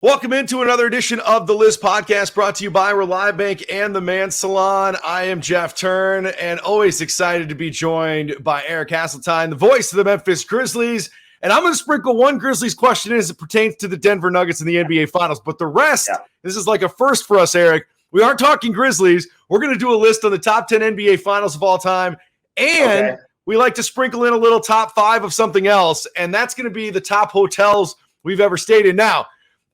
Welcome into another edition of the List Podcast brought to you by Rely Bank and the Man Salon. I am Jeff Turn and always excited to be joined by Eric Hasseltine, the voice of the Memphis Grizzlies. And I'm going to sprinkle one Grizzlies question as it pertains to the Denver Nuggets in the NBA Finals. But the rest, This is like a first for us, Eric. We aren't talking Grizzlies. We're going to do a list on the top 10 NBA Finals of all time. And we like to sprinkle in a little top 5 of something else. And that's going to be the top hotels we've ever stayed in. Now,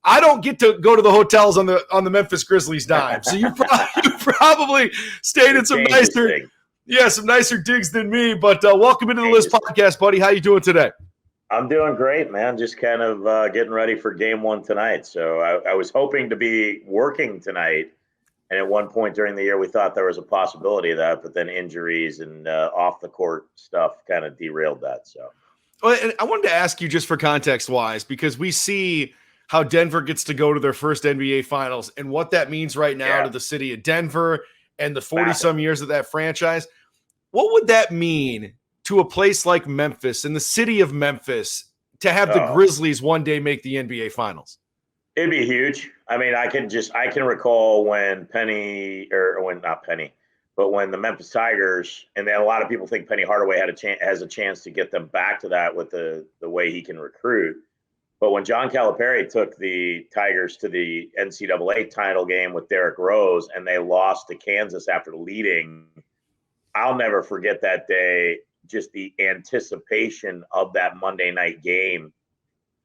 I don't get to go to the hotels on the Memphis Grizzlies dime, so you probably stayed in some nicer digs than me. But welcome into the List Podcast, buddy. How you doing today? I'm doing great, man. Just kind of getting ready for Game 1 tonight. So I was hoping to be working tonight, and at one point during the year, we thought there was a possibility of that, but then injuries and off the court stuff kind of derailed that. So, well, and I wanted to ask you just for context wise, because we see how Denver gets to go to their first NBA Finals and what that means right now to the city of Denver and the 40-some years of that franchise. What would that mean to a place like Memphis and the city of Memphis to have the Grizzlies one day make the NBA Finals? It'd be huge. I mean, I can recall when when the Memphis Tigers, and then a lot of people think Penny Hardaway has a chance to get them back to that with the way he can recruit. But when John Calipari took the Tigers to the NCAA title game with Derrick Rose and they lost to Kansas after leading, I'll never forget that day, just the anticipation of that Monday night game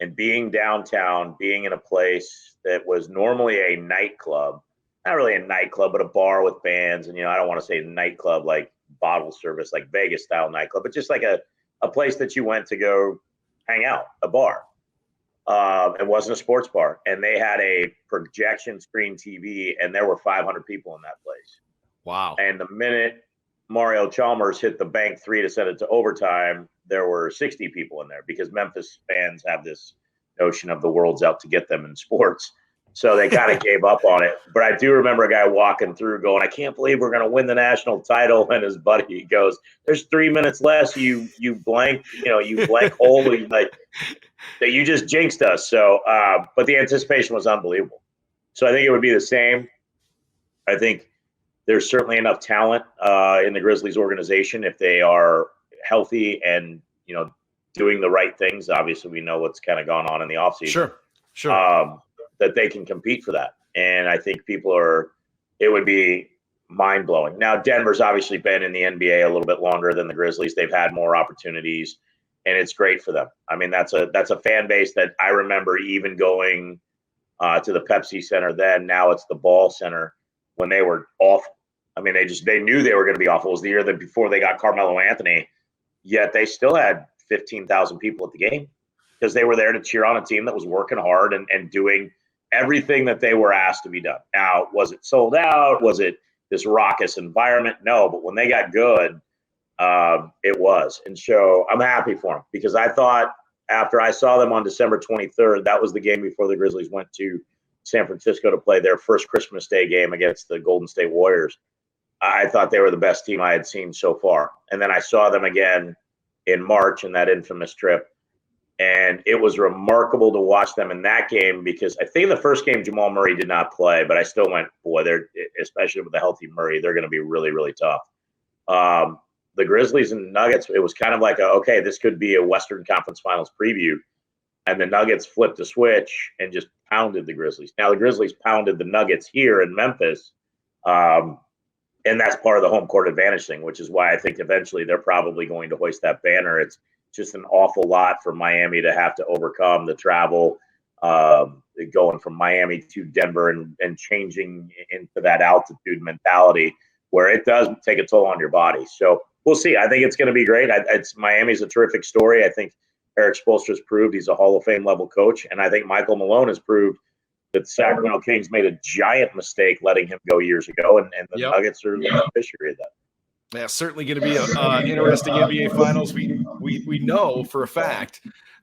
and being downtown, being in a place that was normally a nightclub, not really a nightclub, but a bar with bands. And, I don't want to say nightclub like bottle service, like Vegas style nightclub, but just like a place that you went to go hang out, a bar. It wasn't a sports bar, and they had a projection screen TV, and there were 500 people in that place. Wow. And the minute Mario Chalmers hit the bank three to send it to overtime, there were 60 people in there because Memphis fans have this notion of the world's out to get them in sports. So they kind of gave up on it. But I do remember a guy walking through going, I can't believe we're going to win the national title. And his buddy goes, there's 3 minutes less. You blank hole. That you just jinxed us. So, but the anticipation was unbelievable. So I think it would be the same. I think there's certainly enough talent in the Grizzlies organization if they are healthy and, doing the right things. Obviously, we know what's kind of gone on in the offseason. Sure. That they can compete for that. And I think it would be mind-blowing. Now, Denver's obviously been in the NBA a little bit longer than the Grizzlies. They've had more opportunities, and it's great for them. I mean, that's a fan base that I remember even going to the Pepsi Center then. Now it's the Ball Center when they were awful. I mean, they knew they were going to be awful. It was the year before they got Carmelo Anthony, yet they still had 15,000 people at the game because they were there to cheer on a team that was working hard and doing everything that they were asked to be done. Now, was it sold out? Was it this raucous environment? No, but when they got good, it was. And so I'm happy for them because I thought after I saw them on December 23rd, that was the game before the Grizzlies went to San Francisco to play their first Christmas Day game against the Golden State Warriors. I thought they were the best team I had seen so far. And then I saw them again in March in that infamous trip. And it was remarkable to watch them in that game because I think the first game Jamal Murray did not play, but I still went, boy, they're, especially with the healthy Murray, they're going to be really, really tough. The Grizzlies and Nuggets, it was kind of like, this could be a Western Conference Finals preview. And the Nuggets flipped a switch and just pounded the Grizzlies. Now, the Grizzlies pounded the Nuggets here in Memphis. And that's part of the home court advantage thing, which is why I think eventually they're probably going to hoist that banner. It's just an awful lot for Miami to have to overcome the travel, going from Miami to Denver and changing into that altitude mentality where it does take a toll on your body. So we'll see. I think it's going to be great. Miami's a terrific story. I think Eric Spoelstra's proved he's a Hall of Fame level coach. And I think Michael Malone has proved that the Sacramento Kings made a giant mistake letting him go years ago. And the Nuggets are the beneficiary of that. Yeah, certainly going to be an interesting NBA Finals. We know for a fact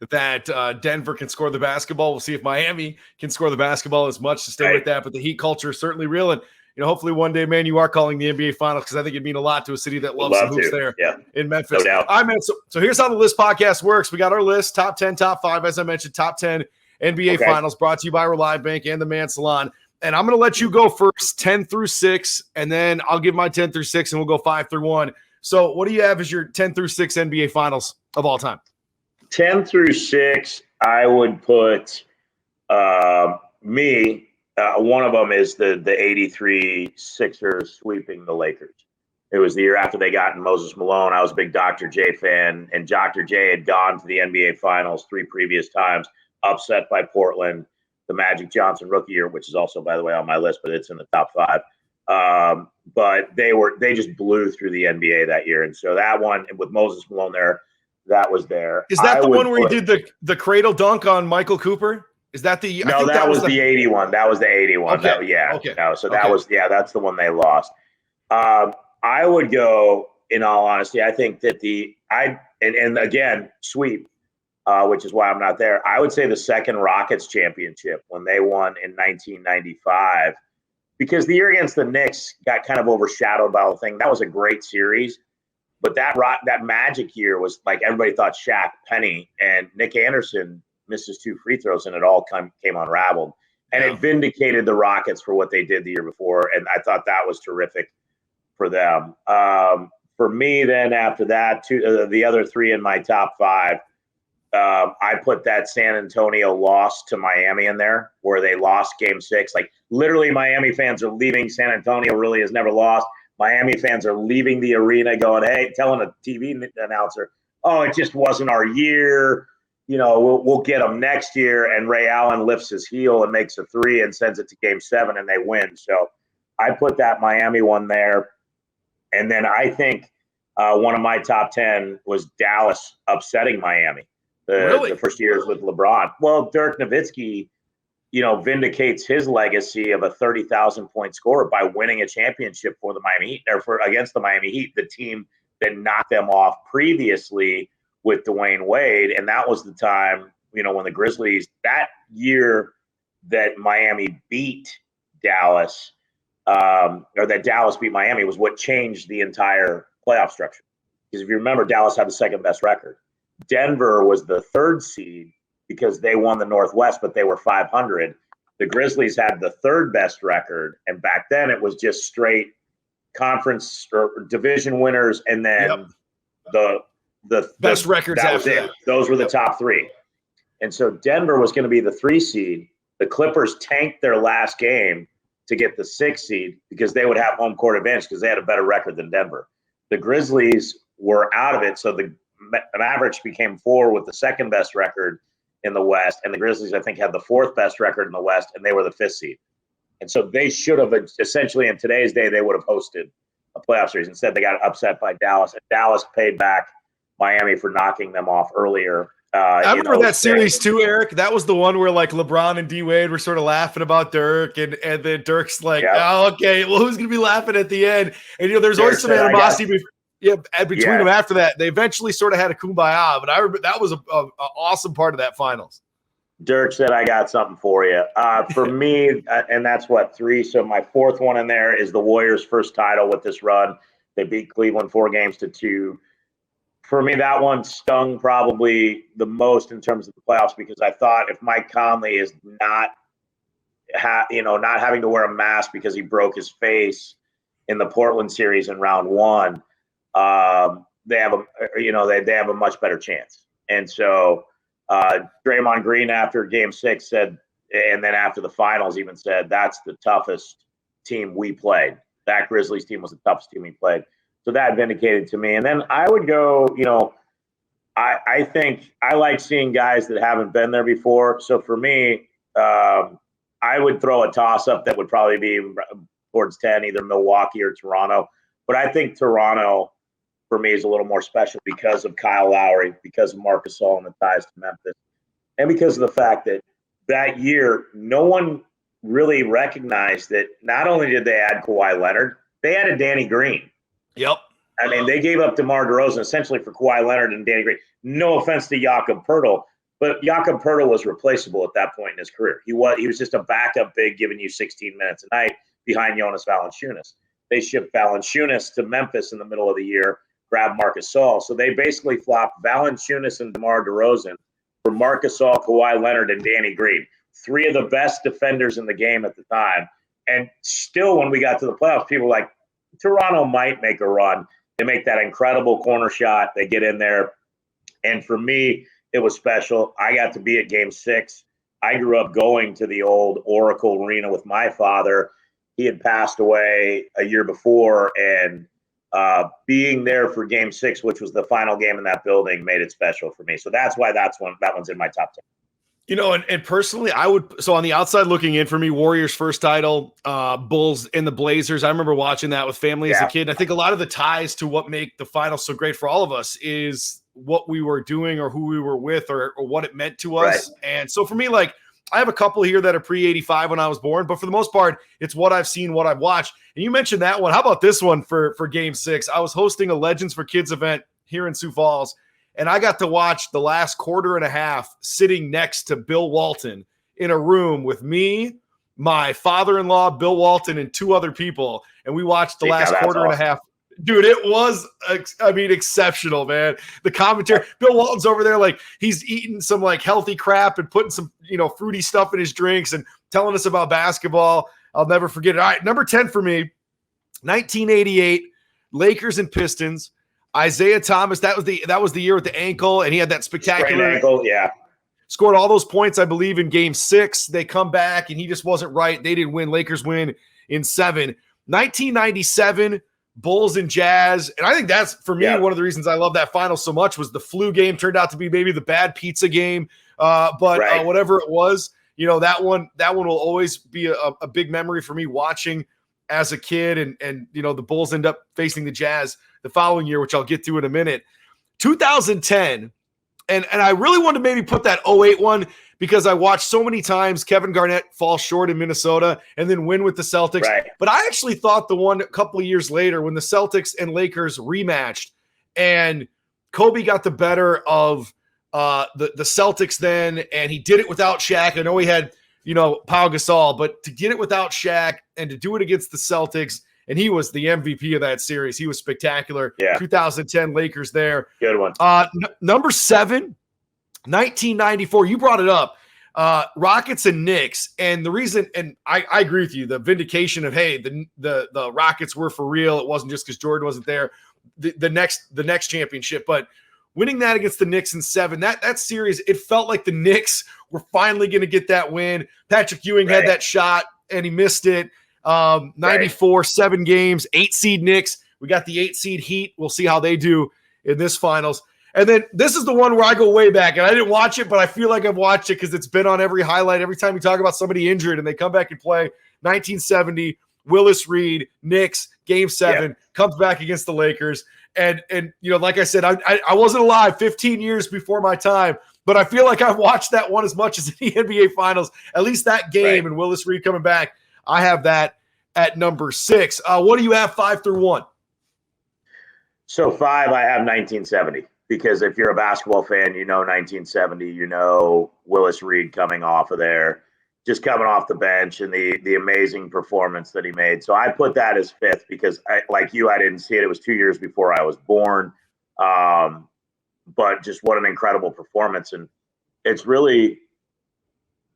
that Denver can score the basketball. We'll see if Miami can score the basketball as much to stay with that. But the Heat culture is certainly real. And, hopefully one day, man, you are calling the NBA Finals because I think it'd mean a lot to a city that loves some hoops there in Memphis. No doubt. All right, man. So here's how the List Podcast works. We got our list, top 10, top 5, as I mentioned, top 10 NBA Finals, brought to you by Rely Bank and the Man Salon. And I'm going to let you go first, 10 through 6, and then I'll give my 10 through 6, and we'll go 5 through 1. So what do you have as your 10 through 6 NBA Finals of all time? 10 through 6, I would put one of them is the 83 Sixers sweeping the Lakers. It was the year after they got Moses Malone. I was a big Dr. J fan, and Dr. J had gone to the NBA Finals 3 previous times, upset by Portland, the Magic Johnson rookie year, which is also, by the way, on my list, but it's in the top 5. But they just blew through the NBA that year. And so that one with Moses Malone there, that was there. Is that the one where he did the cradle dunk on Michael Cooper? Is that the? No, that was the 81. That was the 81. Okay. Okay. No, so that was that's the one they lost. I would go, in all honesty, I think that and again, sweep, which is why I'm not there. I would say the second Rockets championship when they won in 1995, because the year against the Knicks got kind of overshadowed by the thing. That was a great series, but that Magic year was like everybody thought Shaq, Penny, and Nick Anderson misses 2 free throws, and it all came unraveled. And it vindicated the Rockets for what they did the year before, and I thought that was terrific for them. For me, then after that, the other 3 in my top 5, I put that San Antonio loss to Miami in there, where they lost Game 6. Like literally, Miami fans are leaving. San Antonio really has never lost. Miami fans are leaving the arena, going, "Hey," telling a TV announcer, "Oh, it just wasn't our year. We'll get them next year." And Ray Allen lifts his heel and makes a 3 and sends it to Game 7, and they win. So I put that Miami one there. And then I think one of my top 10 was Dallas upsetting Miami. The first years with LeBron. Well, Dirk Nowitzki, vindicates his legacy of a 30,000-point scorer by winning a championship for the Miami Heat, or against the Miami Heat, the team that knocked them off previously with Dwayne Wade. And that was the time, when the Grizzlies, that year that Miami beat Dallas, or that Dallas beat Miami, was what changed the entire playoff structure. Because if you remember, Dallas had the second best record. Denver was the 3rd seed because they won the Northwest, but they were 500. The Grizzlies had the 3rd best record, and back then it was just straight conference or division winners, and then the best records after that. Those were the top 3. And so Denver was going to be the 3 seed. The Clippers tanked their last game to get the 6 seed because they would have home court advantage because they had a better record than Denver. The Grizzlies were out of it, so the Mavericks became 4 with the 2nd best record in the West, and the Grizzlies, I think, had the 4th best record in the West, and they were the 5th seed. And so they should have, essentially, in today's day, they would have hosted a playoff series. Instead, they got upset by Dallas, and Dallas paid back Miami for knocking them off earlier. I remember that series too, Eric. That was the one where like LeBron and D Wade were sort of laughing about Dirk, and then Dirk's like, "Oh, okay, well, who's gonna be laughing at the end?" And there's always some animosity between them after that. They eventually sort of had a kumbaya, but I remember that was a awesome part of that finals. Dirk said, "I got something for you." For me, and that's what 3. So my 4th one in there is the Warriors' first title with this run. They beat Cleveland 4-2. For me, that one stung probably the most in terms of the playoffs, because I thought if Mike Conley is not having to wear a mask because he broke his face in the Portland series in round 1, they have a much better chance. And so Draymond Green after Game 6 said, and then after the finals even said, that's the toughest team we played. That Grizzlies team was the toughest team we played. So that vindicated to me. And then I would go, I think I like seeing guys that haven't been there before. So for me, I would throw a toss-up that would probably be towards 10, either Milwaukee or Toronto. But I think Toronto, for me, is a little more special because of Kyle Lowry, because of Marc Gasol and the ties to Memphis, and because of the fact that year, no one really recognized that not only did they add Kawhi Leonard, they added Danny Green. Yep. I mean, they gave up DeMar DeRozan essentially for Kawhi Leonard and Danny Green. No offense to Jakob Poeltl, but Jakob Poeltl was replaceable at that point in his career. He was just a backup big giving you 16 minutes a night behind Jonas Valanciunas. They shipped Valanciunas to Memphis in the middle of the year, grabbed Marc Gasol. So they basically flopped Valanciunas and DeMar DeRozan for Marc Gasol, Kawhi Leonard, and Danny Green. 3 of the best defenders in the game at the time. And still, when we got to the playoffs, people were like, Toronto might make a run. They make that incredible corner shot. They get in there. And for me, it was special. I got to be at Game 6. I grew up going to the old Oracle Arena with my father. He had passed away a year before, and being there for Game 6, which was the final game in that building, made it special for me. So that's why that one's in my top 10. You know, and personally, I would. So on the outside looking in for me, Warriors first title, Bulls and the Blazers. I remember watching that with family as a kid. And I think a lot of the ties to what make the finals so great for all of us is what we were doing or who we were with or what it meant to us. Right. And so for me, like, I have a couple here that are pre-85 when I was born, but for the most part, it's what I've seen, what I've watched. And you mentioned that one. How about this one for Game 6? I was hosting a Legends for Kids event here in Sioux Falls, and I got to watch the last quarter and a half sitting next to Bill Walton in a room with me, my father-in-law, Bill Walton, and 2 other people. And we watched the last quarter and a half. Dude, it was, exceptional, man. The commentary, Bill Walton's over there, like, he's eating some, like, healthy crap and putting some, fruity stuff in his drinks and telling us about basketball. I'll never forget it. All right, number 10 for me, 1988, Lakers and Pistons. Isaiah Thomas, that was the year with the ankle, and he had that spectacular ankle, yeah. Scored all those points, I believe, in Game 6. They come back, and he just wasn't right. They didn't win. Lakers win in 7. 1997, Bulls and Jazz. And I think that's, for me, one of the reasons I love that final so much was the flu game turned out to be maybe the bad pizza game. But whatever it was, that one will always be a big memory for me watching as a kid. And the Bulls end up facing the Jazz the following year, which I'll get to in a minute. 2010, and I really wanted to maybe put that 08 one because I watched so many times Kevin Garnett fall short in Minnesota and then win with the Celtics. Right. But I actually thought the one a couple of years later when the Celtics and Lakers rematched and Kobe got the better of the Celtics then, and he did it without Shaq. I know he had, Pau Gasol, but to get it without Shaq and to do it against the Celtics, and he was the MVP of that series. He was spectacular. Yeah. 2010 Lakers there. Good one. Number 7, 1994. You brought it up. Rockets and Knicks. And the reason, and I agree with you, the vindication of, hey, the Rockets were for real. It wasn't just because Jordan wasn't there. The next championship. But winning that against the Knicks in 7, that series, it felt like the Knicks were finally going to get that win. Patrick Ewing had that shot, and he missed it. 94, 7 games, 8 seed Knicks. We got the 8 seed Heat. We'll see how they do in this finals. And then this is the one where I go way back, and I didn't watch it, but I feel like I've watched it because it's been on every highlight. Every time we talk about somebody injured and they come back and play, 1970, Willis Reed, Knicks, Game 7, comes back against the Lakers. And like I said, I wasn't alive 15 years before my time, but I feel like I've watched that one as much as any NBA Finals, at least that game and Willis Reed coming back. I have that at number 6. What do you have 5 through 1? So 5, I have 1970, because if you're a basketball fan, 1970, Willis Reed coming off of there, just coming off the bench and the amazing performance that he made. So I put that as 5th because, I didn't see it. It was 2 years before I was born. But just what an incredible performance. And it's really –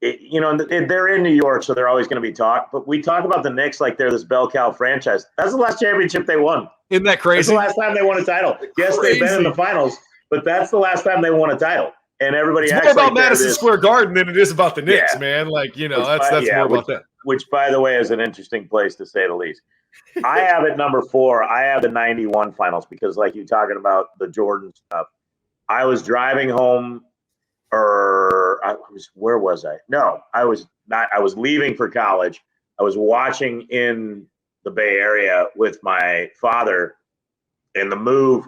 they're in New York, so they're always going to be talked. But we talk about the Knicks like they're this bell cow franchise. That's the last championship they won. Isn't that crazy? That's the last time they won a title. Yes, they've been in the finals, but that's the last time they won a title. And everybody acts more about Madison Square Garden than it is about the Knicks, man. Like, that's more about that. Which, by the way, is an interesting place to say the least. I have at number 4, I have the 91 finals because, like you talking about the Jordan stuff, I was driving home. Where was I? No, I was not. I was leaving for college. I was watching in the Bay Area with my father in the move.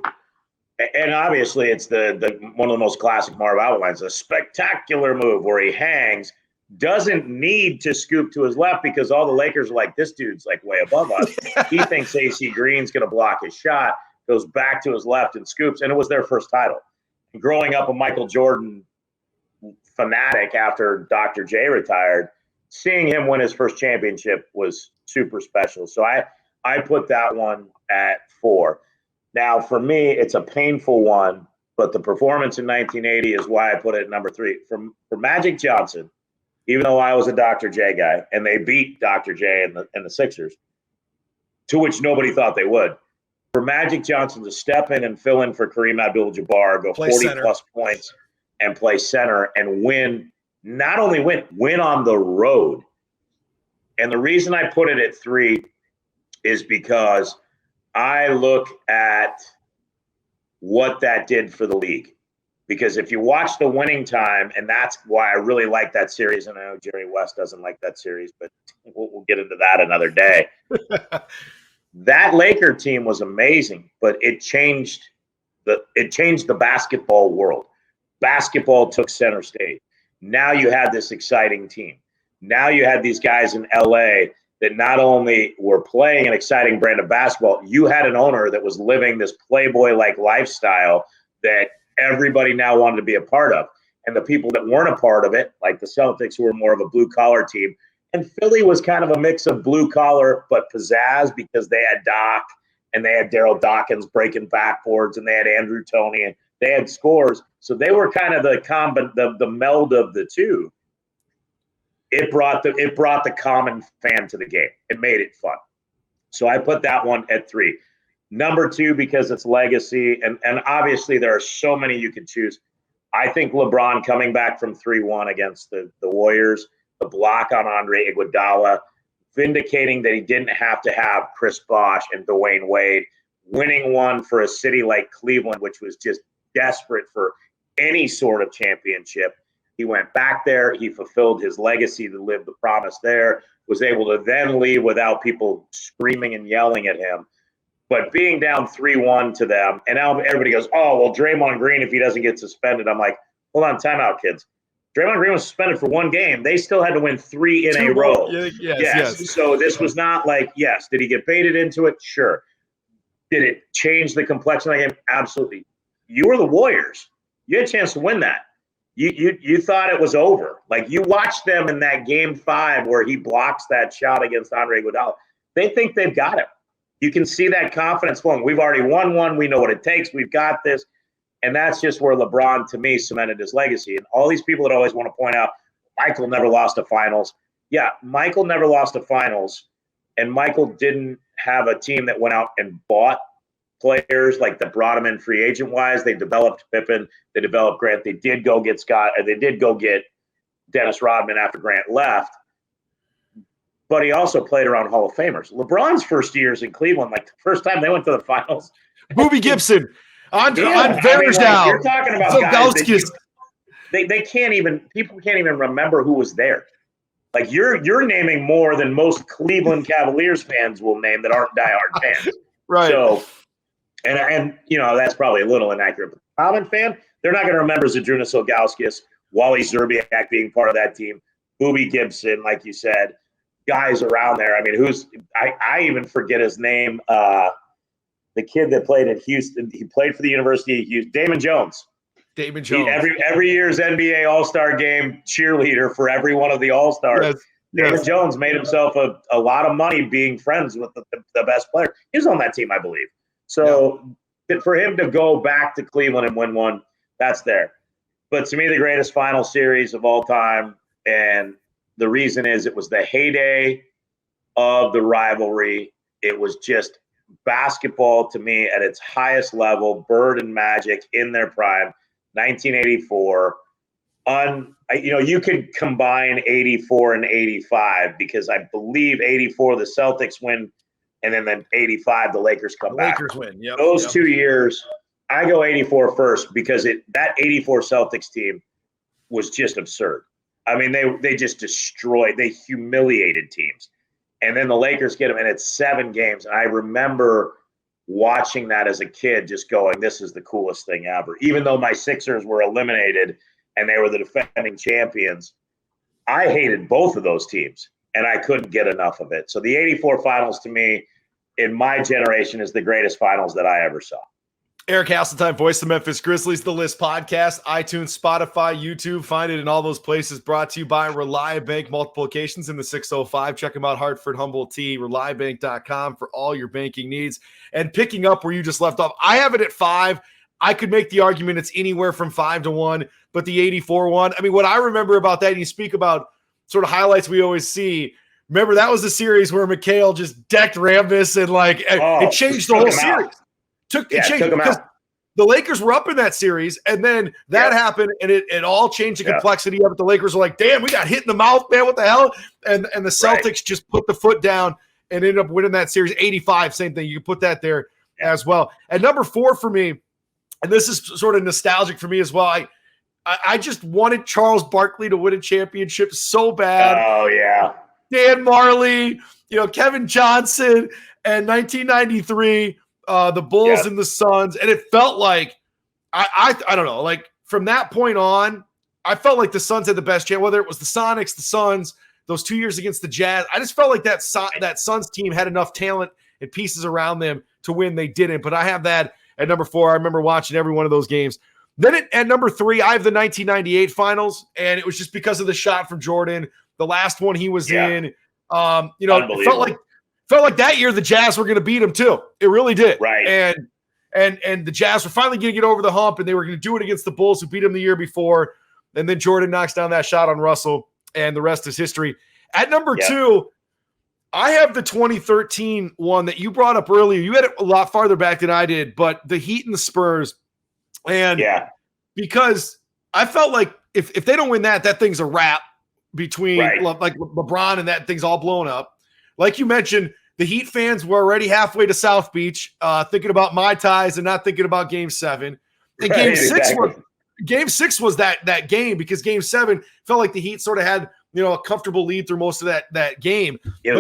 And obviously it's the one of the most classic Marv Albert lines, a spectacular move where he hangs, doesn't need to scoop to his left because all the Lakers are like, this dude's like way above us. He thinks AC Green's going to block his shot, goes back to his left and scoops. And it was their first title. And growing up a Michael Jordan fanatic after Dr. J retired, seeing him win his first championship was super special. So I put that one at 4. Now for me, it's a painful one But the performance in 1980 is why I put it at number 3. For Magic Johnson, even though I was a Dr. J guy, and they beat Dr. J and the Sixers, to which nobody thought they would. For Magic Johnson to step in and fill in for Kareem Abdul-Jabbar, go 40-plus points, and play center and win, not only win on the road. And the reason I put it at 3 is because I look at what that did for the league. Because if you watch the winning time, and that's why I really like that series, and I know Jerry West doesn't like that series, but we'll get into that another day. That Laker team was amazing, but it changed the basketball world. Basketball took center stage. Now you had this exciting team. Now you had these guys in LA that not only were playing an exciting brand of basketball, you had an owner that was living this Playboy-like lifestyle that everybody now wanted to be a part of. And the people that weren't a part of it, like the Celtics, who were more of a blue-collar team, and Philly was kind of a mix of blue-collar but pizzazz because they had Doc and they had Daryl Dawkins breaking backboards and they had Andrew Toney and they had scores. So they were kind of the meld of the two. It brought the common fan to the game. It made it fun. So I put that one at 3. Number 2, because it's legacy, and obviously there are so many you could choose. I think LeBron coming back from 3-1 against the Warriors, the block on Andre Iguodala, vindicating that he didn't have to have Chris Bosh and Dwayne Wade, winning one for a city like Cleveland, which was just desperate for any sort of championship. He went back there. He fulfilled his legacy to live the promise there, was able to then leave without people screaming and yelling at him. But being down 3-1 to them, and now everybody goes, oh, well, Draymond Green, if he doesn't get suspended. I'm like, hold on, timeout, kids. Draymond Green was suspended for 1 game. They still had to win 3 in a row. Yes. So this was not like, yes. Did he get baited into it? Sure. Did it change the complexion of the game? Absolutely. You were the Warriors. You had a chance to win that. You thought it was over. Like, you watched them in that game 5 where he blocks that shot against Andre Iguodala. They think they've got him. You can see that confidence flowing. We've already won one. We know what it takes. We've got this. And that's just where LeBron, to me, cemented his legacy. And all these people that always want to point out, Michael never lost a finals. Yeah, Michael never lost a finals. And Michael didn't have a team that went out and bought players, like that brought him in free agent wise. They developed Pippen. They developed Grant. They did go get Scott. They did go get Dennis Rodman after Grant left. But he also played around Hall of Famers. LeBron's first years in Cleveland, like the first time they went to the finals. Boobie Gibson. On You're talking about guys they can't even, people can't even remember who was there. Like you're naming more than most Cleveland Cavaliers fans will name that aren't diehard fans. Right. So, and you know, that's probably a little inaccurate. But the common fan, they're not going to remember Zydrunas Ilgauskas, Wally Zerbiak being part of that team, Boobie Gibson, like you said, guys around there. I mean, I even forget his name. The kid that played at Houston, he played for the University of Houston, Damon Jones. Every year's NBA All-Star game cheerleader for every one of the All-Stars. Yes. Damon Jones made himself a lot of money being friends with the best player. He was on that team, I believe. So for him to go back to Cleveland and win one, that's there. But to me, the greatest final series of all time, and the reason is it was the heyday of the rivalry. It was just basketball to me at its highest level, Bird and Magic in their prime, 1984. You could combine 84 and 85 because I believe 84 the Celtics win, and then 85 the Lakers come back. Lakers win. Yep. Those 2 years, I go 84 first because that 84 Celtics team was just absurd. I mean, they just destroyed. They humiliated teams. And then the Lakers get them, and it's 7 games. And I remember watching that as a kid just going, this is the coolest thing ever. Even though my Sixers were eliminated and they were the defending champions, I hated both of those teams, and I couldn't get enough of it. So the 84 finals to me, in my generation, is the greatest finals that I ever saw. Eric Hasseltine, voice of the Memphis Grizzlies, The List podcast, iTunes, Spotify, YouTube. Find it in all those places. Brought to you by Reliabank, multiple locations in the 605. Check them out, Hartford, Humboldt, Reliabank.com for all your banking needs. And picking up where you just left off, I have it at 5. I could make the argument it's anywhere from 5-1, but the 84 one, I mean, what I remember about that, and you speak about sort of highlights we always see. Remember, that was the series where McHale just decked Rambis and it changed the whole series. Took him out. The Lakers were up in that series, and then that happened, and it all changed the complexity of it. The Lakers were like, damn, we got hit in the mouth, man, what the hell? And the Celtics just put the foot down and ended up winning that series. 85, same thing. You can put that there as well. At number 4 for me, and this is sort of nostalgic for me as well, I just wanted Charles Barkley to win a championship so bad. Oh, yeah. Dan Marley, Kevin Johnson, and 1993 – the Bulls and the Suns, and it felt like I don't know, like from that point on, I felt like the Suns had the best chance. Whether it was the Sonics, the Suns, those 2 years against the Jazz, I just felt like that Suns team had enough talent and pieces around them to win. They didn't, but I have that at number 4. I remember watching every one of those games. Then at number 3, I have the 1998 Finals, and it was just because of the shot from Jordan, the last one he was in. It felt like that year the Jazz were going to beat him too. It really did. Right. And the Jazz were finally going to get over the hump, and they were going to do it against the Bulls who beat them the year before. And then Jordan knocks down that shot on Russell, and the rest is history. At number 2, I have the 2013 one that you brought up earlier. You had it a lot farther back than I did, but the Heat and the Spurs. And because I felt like if they don't win that thing's a wrap between like LeBron and that thing's all blown up. Like you mentioned, the Heat fans were already halfway to South Beach, thinking about Mai Tais and not thinking about Game 7. And Game 6 was that game, because Game 7 felt like the Heat sort of had a comfortable lead through most of that game. Game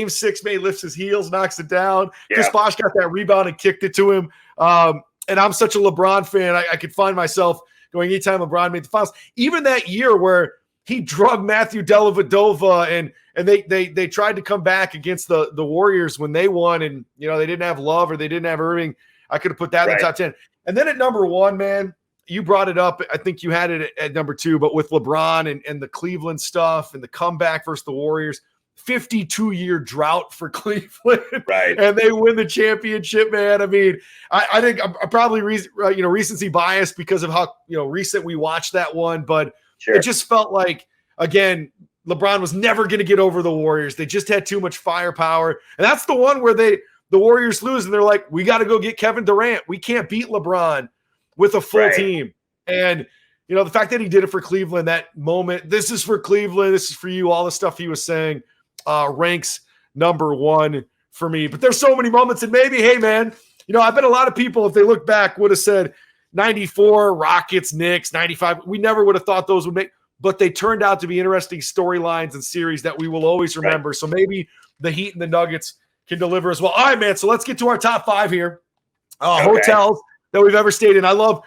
6, May lifts his heels, knocks it down. Chris Bosh got that rebound and kicked it to him. And I'm such a LeBron fan, I could find myself going anytime LeBron made the finals. Even that year where he drugged Matthew Dellavedova and they tried to come back against the Warriors when they won, and they didn't have Love or they didn't have Irving. I could have put that in the top 10. And then at number 1, man, you brought it up. I think you had it at number 2, but with LeBron and the Cleveland stuff and the comeback versus the Warriors, 52-year drought for Cleveland, and they win the championship, man. I mean, I think I'm probably recency bias because of how recent we watched that one, but it just felt like, again, LeBron was never going to get over the Warriors. They just had too much firepower, and that's the one where the Warriors lose, and they're like, we got to go get Kevin Durant. We can't beat LeBron with a full team. And the fact that he did it for Cleveland, that moment, this is for Cleveland, this is for you, all the stuff he was saying, ranks number 1 for me. But there's so many moments, and maybe, hey, man, I bet a lot of people, if they look back, would have said 94, Rockets, Knicks, 95. We never would have thought those would make, but they turned out to be interesting storylines and series that we will always remember. So maybe the Heat and the Nuggets can deliver as well. All right, man. So let's get to our top 5 here. Hotels that we've ever stayed in. I love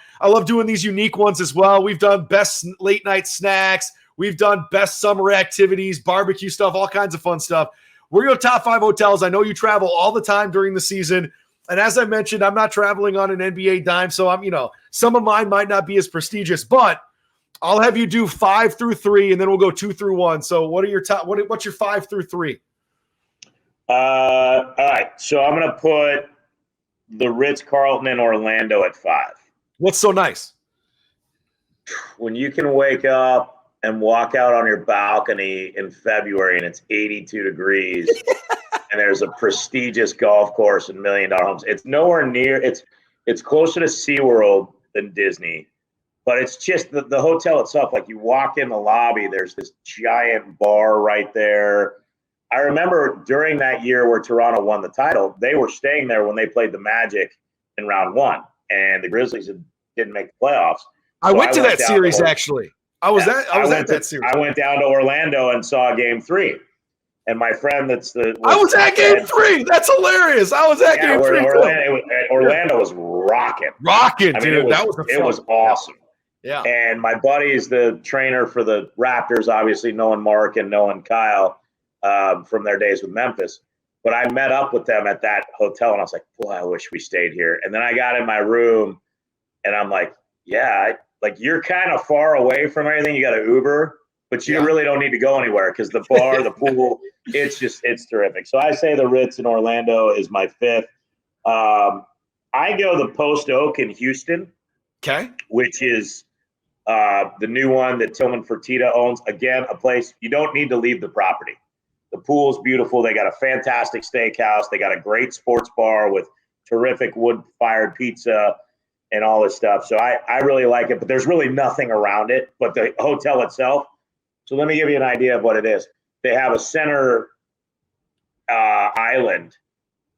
doing these unique ones as well. We've done best late night snacks. We've done best summer activities, barbecue stuff, all kinds of fun stuff. We're going to top 5 hotels. I know you travel all the time during the season. And as I mentioned, I'm not traveling on an NBA dime. So I'm, some of mine might not be as prestigious, but I'll have you do 5 through 3, and then we'll go 2 through 1. So what are your top, what's your 5 through 3? All right. So I'm going to put the Ritz-Carlton in Orlando at 5. What's so nice? When you can wake up and walk out on your balcony in February and it's 82 degrees and there's a prestigious golf course and $1 million homes. It's nowhere near, it's closer to SeaWorld than Disney, but it's just the hotel itself. Like, you walk in the lobby, there's this giant bar right there. I remember during that year where Toronto won the title, they were staying there when they played the Magic in round 1, and the Grizzlies didn't make the playoffs. I went to that series, actually. I was at that series. I went down to Orlando and saw Game 3. And my friend I was at Game 3. That's hilarious. I was at Game 3. Orlando was rocking. Rocking, dude. It was awesome. Yeah. And my buddy is the trainer for the Raptors, obviously knowing Mark and knowing Kyle from their days with Memphis. But I met up with them at that hotel, and I was like, boy, I wish we stayed here. And then I got in my room, and I'm like, yeah, you're kind of far away from everything. You got to Uber, but you really don't need to go anywhere because the bar, the pool, it's terrific. So I say the Ritz in Orlando is my 5th. I go the Post Oak in Houston. Okay. Which is the new one that Tillman Fertitta owns. Again, a place you don't need to leave the property. The pool's beautiful. They got a fantastic steakhouse. They got a great sports bar with terrific wood-fired pizza and all this stuff. So I really like it, but there's really nothing around it but the hotel itself. So let me give you an idea of what it is. They have a center island,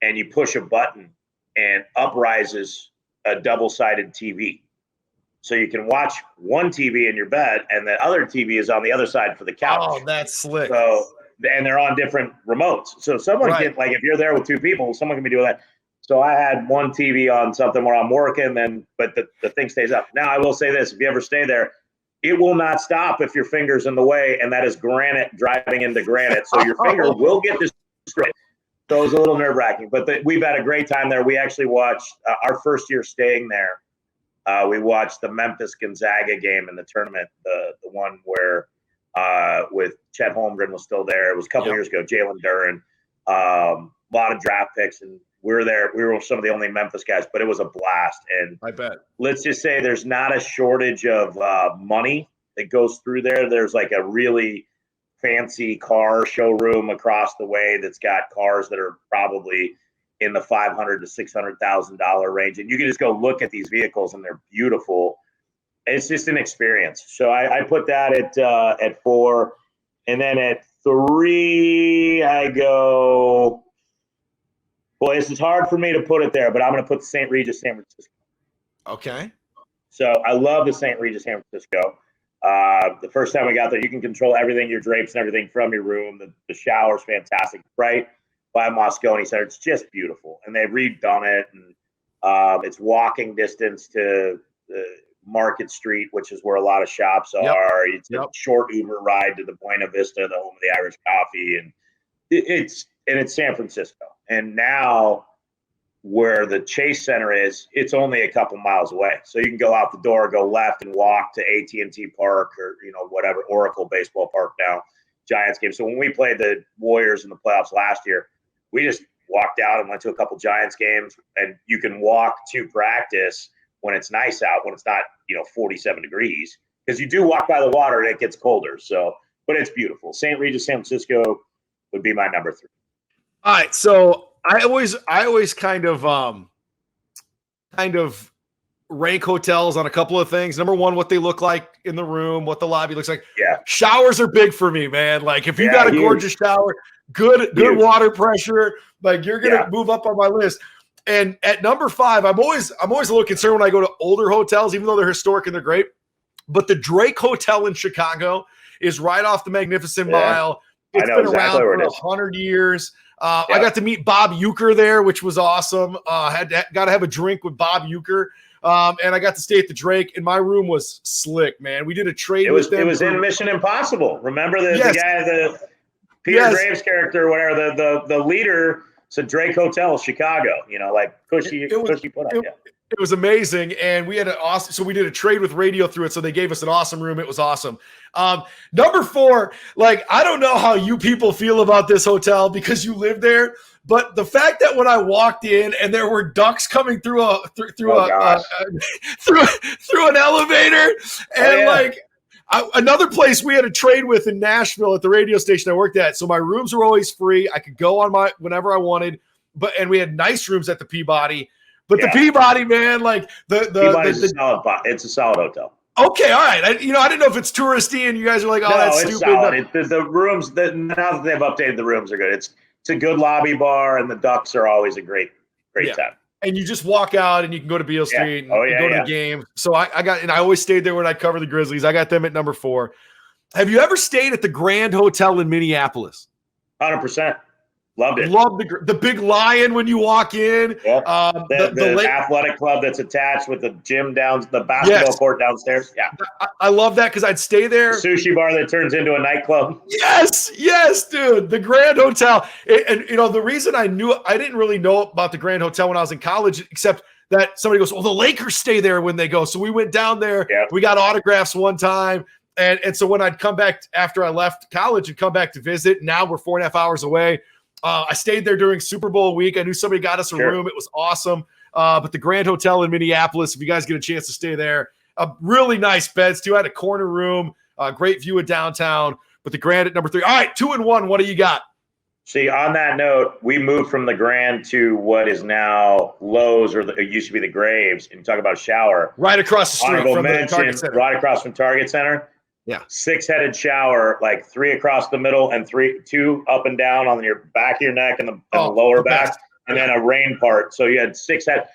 and you push a button, and up rises a double-sided TV. So you can watch one TV in your bed, and the other TV is on the other side for the couch. Oh, that's slick. So, and they're on different remotes. So someone can, like, if you're there with two people, someone can be doing that. So I had one TV on something where I'm working, but the thing stays up. Now, I will say this. If you ever stay there, it will not stop if your finger's in the way, and that is granite driving into granite. So your finger will get destroyed. So it was a little nerve-wracking. But we've had a great time there. We actually watched our first year staying there. We watched the Memphis Gonzaga game in the tournament, the one where with Chet Holmgren was still there. It was a couple years ago. Jalen Duren, a lot of draft picks, and we were there. We were some of the only Memphis guys, but it was a blast. And I bet. Let's just say there's not a shortage of money that goes through there. There's like a really fancy car showroom across the way that's got cars that are probably in the $500,000 to $600,000 range, and you can just go look at these vehicles, and they're beautiful. It's just an experience. So I put that at 4, and then at 3 I go. Boy, this is hard for me to put it there, but I'm going to put the St. Regis San Francisco. Okay. So I love the St. Regis San Francisco. The first time we got there, you can control everything, your drapes and everything from your room. The shower's fantastic, right by Moscone Center. It's just beautiful, and they've redone it, and it's walking distance to Market Street, which is where a lot of shops are. It's a short Uber ride to the Buena Vista, the home of the Irish coffee, and it's San Francisco. And now where the Chase Center is, it's only a couple miles away, so you can go out the door, go left, and walk to AT&T Park or whatever, Oracle Baseball Park now, Giants game. So when we played the Warriors in the playoffs last year, we just walked out and went to a couple Giants games, and you can walk to practice when it's nice out, when it's not, 47 degrees, because you do walk by the water and it gets colder. So, but it's beautiful. St. Regis, San Francisco would be my number 3. All right. So I always kind of rank hotels on a couple of things. Number one, what they look like in the room, what the lobby looks like. Yeah. Showers are big for me, man. Like if you got a gorgeous shower, good water pressure, like you're going to move up on my list. And at number 5, I'm always a little concerned when I go to older hotels, even though they're historic and they're great. But the Drake Hotel in Chicago is right off the Magnificent Mile. It's been around for 100 years. I got to meet Bob Uecker there, which was awesome. Got to have a drink with Bob Uecker. And I got to stay at the Drake, and my room was slick, man. We did a trade with them. It was in Mission Impossible. Remember the guy, the Peter Graves character, whatever, the leader said Drake Hotel, Chicago, like cushy put up. It was amazing, and we had an awesome. So we did a trade with radio through it. So they gave us an awesome room. It was awesome. Number 4, like I don't know how you people feel about this hotel because you live there, but the fact that when I walked in and there were ducks coming through an elevator, and another place we had a trade with in Nashville at the radio station I worked at. So my rooms were always free. I could go on whenever I wanted, and we had nice rooms at the Peabody. But the Peabody, man, like it's a solid hotel. Okay, all right. I didn't know if it's touristy, and you guys are like, "Oh, no, that's stupid." Solid. The rooms now that they've updated, the rooms are good. It's a good lobby bar, and the ducks are always a great time. And you just walk out, and you can go to Beale Street and go to the game. So I always stayed there when I'd cover the Grizzlies. I got them at number 4. Have you ever stayed at the Grand Hotel in Minneapolis? 100%. Loved it. Loved the big lion when you walk in. Yep. The athletic club that's attached with the gym the basketball court downstairs. Yeah. I love that because I'd stay there. The sushi bar that turns into a nightclub. Yes, dude. The Grand Hotel. And the reason I didn't really know about the Grand Hotel when I was in college, except that somebody goes, "Well, the Lakers stay there when they go." So we went down there. Yep. We got autographs one time. And so when I'd come back after I left college and come back to visit, now we're 4.5 hours away. I stayed there during Super Bowl week. I knew somebody got us a room. It was awesome. But the Grand Hotel in Minneapolis, if you guys get a chance to stay there, really nice beds too. I had a corner room, great view of downtown. But the Grand at number 3. All right, 2-1. What do you got? See, on that note, we moved from the Grand to what is now Lowe's, or it used to be the Graves. And you talk about a shower. Right across the street Honorable from the mention, Target Center. right across from Target Center. Yeah. 6-headed shower, like 3 across the middle and 2 up and down on your back of your neck and the lower back, and then a rain part. So you had 6 head.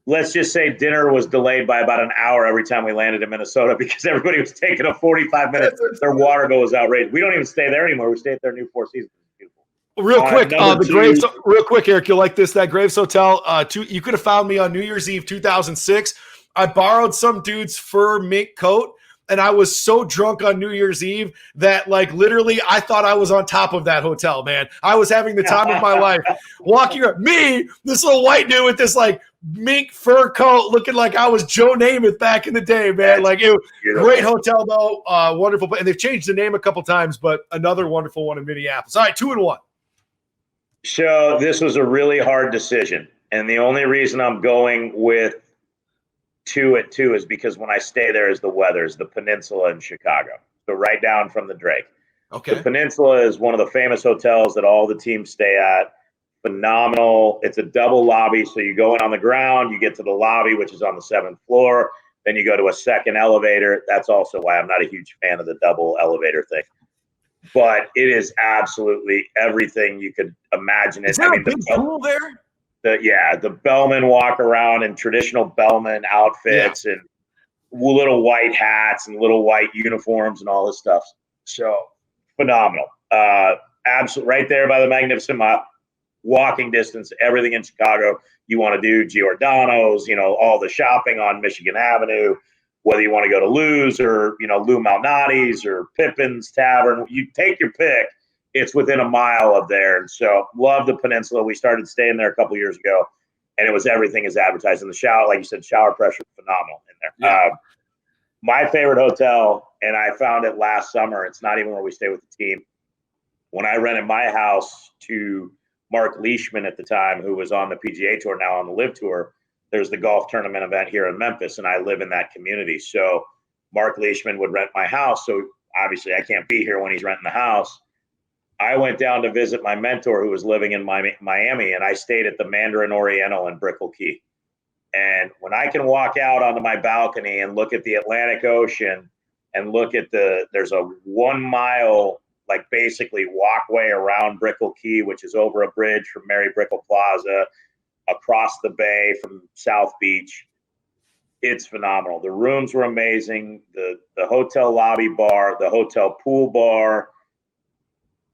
Let's just say dinner was delayed by about an hour every time we landed in Minnesota because everybody was taking a 45 minutes. Their water bill was outrageous. We don't even stay there anymore. We stay at their new Four Seasons. Real quick, Graves. Real quick, Eric, you'll like this. That Graves Hotel. You could have found me on New Year's Eve 2006. I borrowed some dude's fur mink coat, and I was so drunk on New Year's Eve that, like, literally, I thought I was on top of that hotel. Man, I was having the time of my life. Walking up, this little white dude with this like mink fur coat, looking like I was Joe Namath back in the day. Man, like, it was great hotel though, wonderful. And they've changed the name a couple times, but another wonderful one in Minneapolis. All right, 2-1. So this was a really hard decision. And the only reason I'm going with 2 at 2 is because when I stay there is the weather's the Peninsula in Chicago. So right down from the Drake. Okay. The Peninsula is one of the famous hotels that all the teams stay at. Phenomenal. It's a double lobby. So you go in on the ground, you get to the lobby, which is on the 7th floor. Then you go to a second elevator. That's also why I'm not a huge fan of the double elevator thing. But it is absolutely everything you could imagine. Is there a big pool there? The bellmen walk around in traditional bellman outfits and little white hats and little white uniforms and all this stuff. So phenomenal. Absolutely right there by the Magnificent Mile. Walking distance, everything in Chicago you want to do. Giordano's, all the shopping on Michigan Avenue. Whether you want to go to Lou's or, Lou Malnati's or Pippin's Tavern, you take your pick. It's within a mile of there. And so love the Peninsula. We started staying there a couple years ago, and it was everything as advertised. In the shower, like you said, shower pressure, phenomenal in there. Yeah. My favorite hotel, and I found it last summer. It's not even where we stay with the team. When I rented my house to Mark Leishman at the time, who was on the PGA Tour, now on the Live Tour, there's the golf tournament event here in Memphis, and I live in that community. So Mark Leishman would rent my house. So obviously I can't be here when he's renting the house. I went down to visit my mentor who was living in Miami, and I stayed at the Mandarin Oriental in Brickell Key. And when I can walk out onto my balcony and look at the Atlantic Ocean and look at there's a 1 mile, like basically walkway around Brickell Key, which is over a bridge from Mary Brickell Plaza, across the bay from South Beach. It's phenomenal. The rooms were amazing. The hotel lobby bar, the hotel pool bar.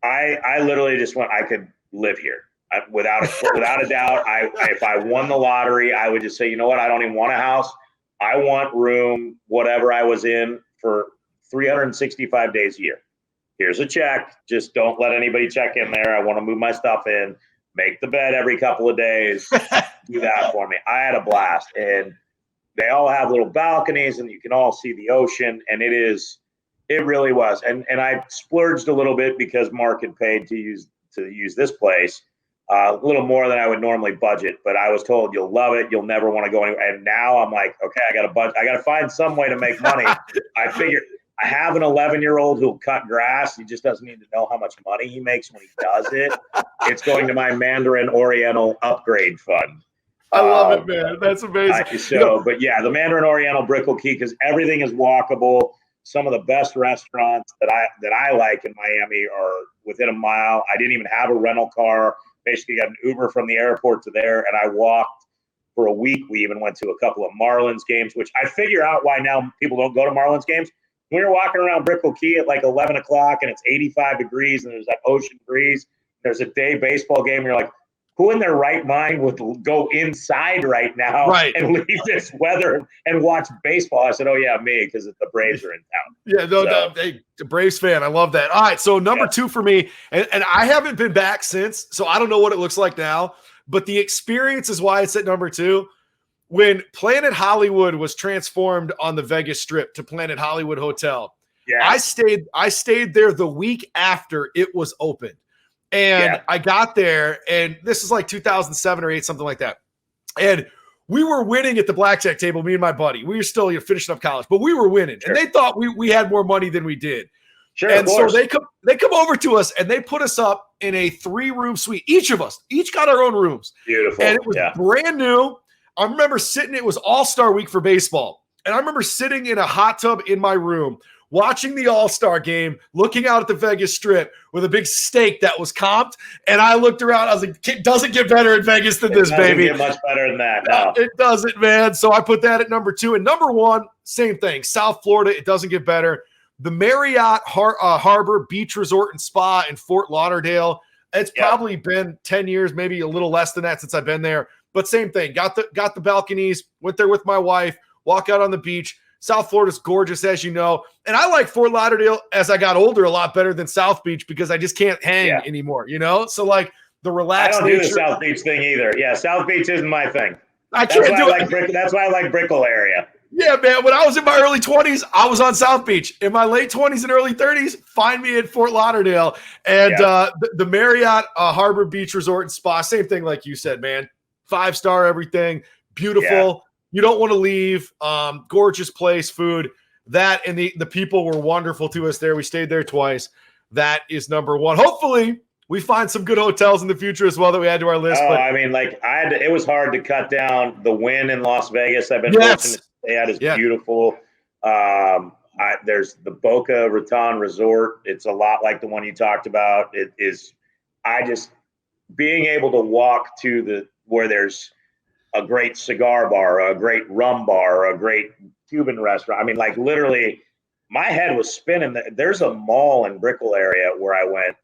I literally just went, I could live here. Without a doubt. If I won the lottery, I would just say, you know what? I don't even want a house. I want room, whatever I was in, for 365 days a year. Here's a check. Just don't let anybody check in there. I want to move my stuff in. Make the bed every couple of days. Do that for me. I had a blast. And they all have little balconies, and you can all see the ocean. And it really was. And I splurged a little bit because Mark had paid to use this place. A little more than I would normally budget, but I was told you'll love it. You'll never want to go anywhere. And now I'm like, okay, I got to find some way to make money. I figured I have an 11-year-old who'll cut grass. He just doesn't need to know how much money he makes when he does it. It's going to my Mandarin Oriental upgrade fund. I love it, man. That's amazing. But yeah, the Mandarin Oriental Brickell Key, because everything is walkable. Some of the best restaurants that I like in Miami are within a mile. I didn't even have a rental car. Basically got an Uber from the airport to there, and I walked for a week. We even went to a couple of Marlins games, which I figure out why now people don't go to Marlins games. When you're walking around Brickell Key at like 11 o'clock and it's 85 degrees and there's that ocean breeze, there's a day baseball game, and you're like, who in their right mind would go inside right now and leave this weather and watch baseball? I said, oh, yeah, me, because the Braves are in town. Yeah, no, the Braves fan. I love that. All right, so number 2 for me, and I haven't been back since, so I don't know what it looks like now, but the experience is why it's at number 2. When Planet Hollywood was transformed on the Vegas Strip to Planet Hollywood Hotel, I stayed there the week after it was opened. And I got there, and this is like 2007 or 8, something like that. And We were winning at the blackjack table, me and my buddy. We were still finishing up college, but we were winning. Sure. And they thought we had more money than we did. Sure, and so they come over to us and they put us up in a 3-room suite. Each got our own rooms. Beautiful. And it was brand new. I remember sitting, it was All-Star week for baseball. And I remember sitting in a hot tub in my room, watching the All-Star game, looking out at the Vegas Strip with a big steak that was comped. And I looked around. I was like, it doesn't get better in Vegas than this, baby. It doesn't get much better than that. No. It doesn't, man. So I put that at number 2. And number 1, same thing. South Florida, it doesn't get better. The Marriott Harbor Beach Resort and Spa in Fort Lauderdale. It's probably been 10 years, maybe a little less than that since I've been there. But same thing. Got the balconies, went there with my wife, walk out on the beach. South Florida's gorgeous, as you know. And I like Fort Lauderdale as I got older a lot better than South Beach because I just can't hang anymore, So like the relaxed I don't nature. do the South Beach thing either. Yeah, South Beach isn't my thing. That's why I like Brickell area. Yeah, man. When I was in my early 20s, I was on South Beach. In my late 20s and early 30s, find me at Fort Lauderdale. And the Marriott Harbor Beach Resort and Spa, same thing like you said, man. 5-star everything. Beautiful. Yeah. You don't want to leave. Gorgeous place, food. That and the people were wonderful to us there. We stayed there twice. That is number 1. Hopefully, we find some good hotels in the future as well that we add to our list. I mean, it was hard to cut down the Wynn in Las Vegas. I've been fortunate to stay at. It's beautiful. There's the Boca Raton Resort. It's a lot like the one you talked about. It is. Being able to walk to where there's a great cigar bar, a great rum bar, a great Cuban restaurant. I mean, like literally, my head was spinning. There's a mall in Brickell area where I went.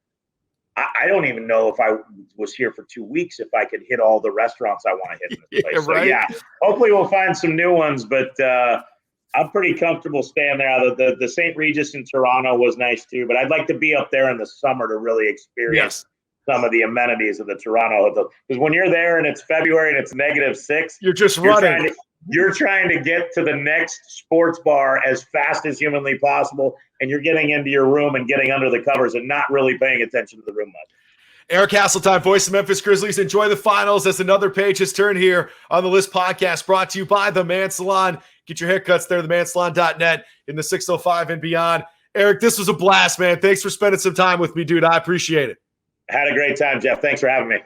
I don't even know if I was here for 2 weeks if I could hit all the restaurants I want to hit in this place. So, hopefully we'll find some new ones, but I'm pretty comfortable staying there. The St. Regis in Toronto was nice too, but I'd like to be up there in the summer to really experience some of the amenities of the Toronto hotel. Because when you're there and it's February and it's -6, you're just running. You're trying to get to the next sports bar as fast as humanly possible, and you're getting into your room and getting under the covers and not really paying attention to the room much. Eric Hasseltine, voice of Memphis Grizzlies. Enjoy the finals as another page has turned here on the List podcast, brought to you by The Man Salon. Get your haircuts there, themansalon.net, in the 605 and beyond. Eric, this was a blast, man. Thanks for spending some time with me, dude. I appreciate it. Had a great time, Jeff. Thanks for having me.